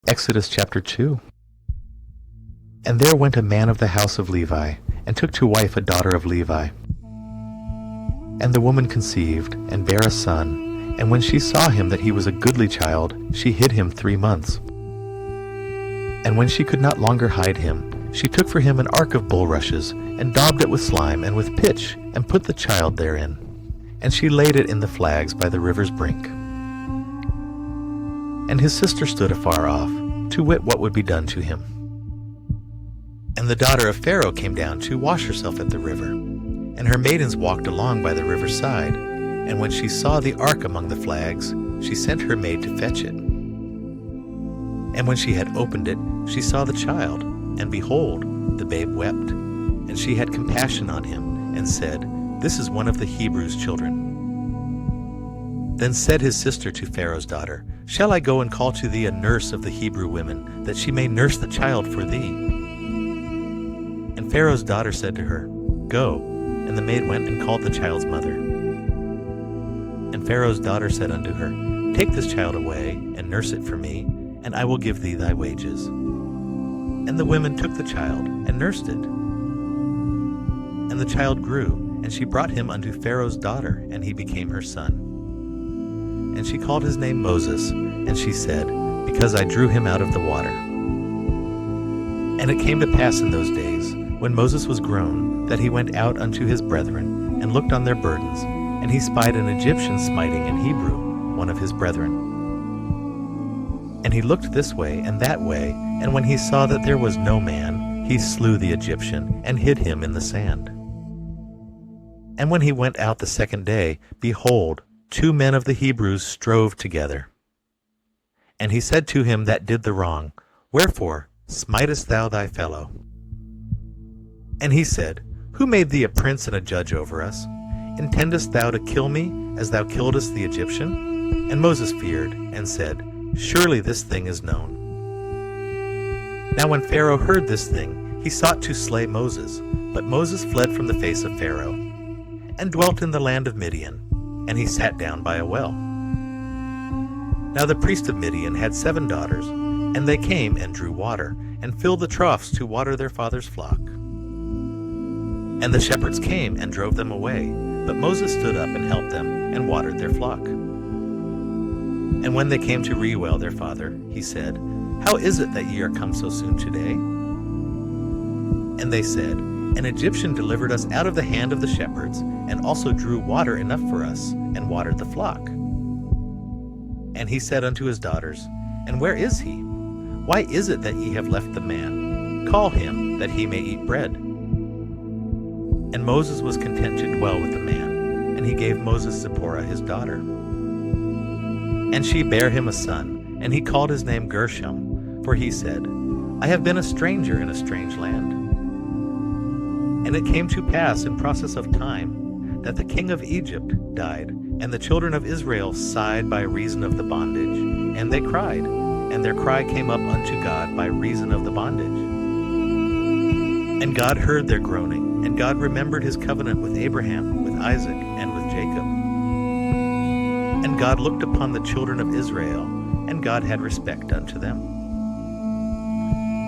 Exodus chapter 2. And there went a man of the house of Levi, and took to wife a daughter of Levi. And the woman conceived, and bare a son, and when she saw him that he was a goodly child, she hid him 3 months. And when she could not longer hide him, she took for him an ark of bulrushes, and daubed it with slime and with pitch, and put the child therein. And she laid it in the flags by the river's brink. And his sister stood afar off, to wit what would be done to him. And the daughter of Pharaoh came down to wash herself at the river. And her maidens walked along by the river's side. And when she saw the ark among the flags, she sent her maid to fetch it. And when she had opened it, she saw the child, and behold, the babe wept. And she had compassion on him, and said, This is one of the Hebrews' children. Then said his sister to Pharaoh's daughter, Shall I go and call to thee a nurse of the Hebrew women, that she may nurse the child for thee? And Pharaoh's daughter said to her, Go. And the maid went and called the child's mother. And Pharaoh's daughter said unto her, Take this child away, and nurse it for me, and I will give thee thy wages. And the women took the child, and nursed it. And the child grew, and she brought him unto Pharaoh's daughter, and he became her son. And she called his name Moses, and she said, Because I drew him out of the water. And it came to pass in those days, when Moses was grown, that he went out unto his brethren, and looked on their burdens, and he spied an Egyptian smiting an Hebrew, one of his brethren. And he looked this way and that way, and when he saw that there was no man, he slew the Egyptian, and hid him in the sand. And when he went out the second day, behold, 2 men of the Hebrews strove together. And he said to him that did the wrong, Wherefore smitest thou thy fellow? And he said, Who made thee a prince and a judge over us? Intendest thou to kill me, as thou killedst the Egyptian? And Moses feared, and said, Surely this thing is known. Now when Pharaoh heard this thing, he sought to slay Moses. But Moses fled from the face of Pharaoh, and dwelt in the land of Midian. And he sat down by a well. Now the priest of Midian had 7 daughters, and they came and drew water, and filled the troughs to water their father's flock. And the shepherds came and drove them away, but Moses stood up and helped them, and watered their flock. And when they came to Reuel their father, he said, How is it that ye are come so soon today? And they said, An Egyptian delivered us out of the hand of the shepherds, and also drew water enough for us, and watered the flock. And he said unto his daughters, And where is he? Why is it that ye have left the man? Call him, that he may eat bread. And Moses was content to dwell with the man, and he gave Moses Zipporah his daughter. And she bare him a son, and he called his name Gershom, for he said, I have been a stranger in a strange land. And it came to pass in process of time, that the king of Egypt died, and the children of Israel sighed by reason of the bondage, and they cried, and their cry came up unto God by reason of the bondage. And God heard their groaning, and God remembered his covenant with Abraham, with Isaac, and with Jacob. And God looked upon the children of Israel, and God had respect unto them.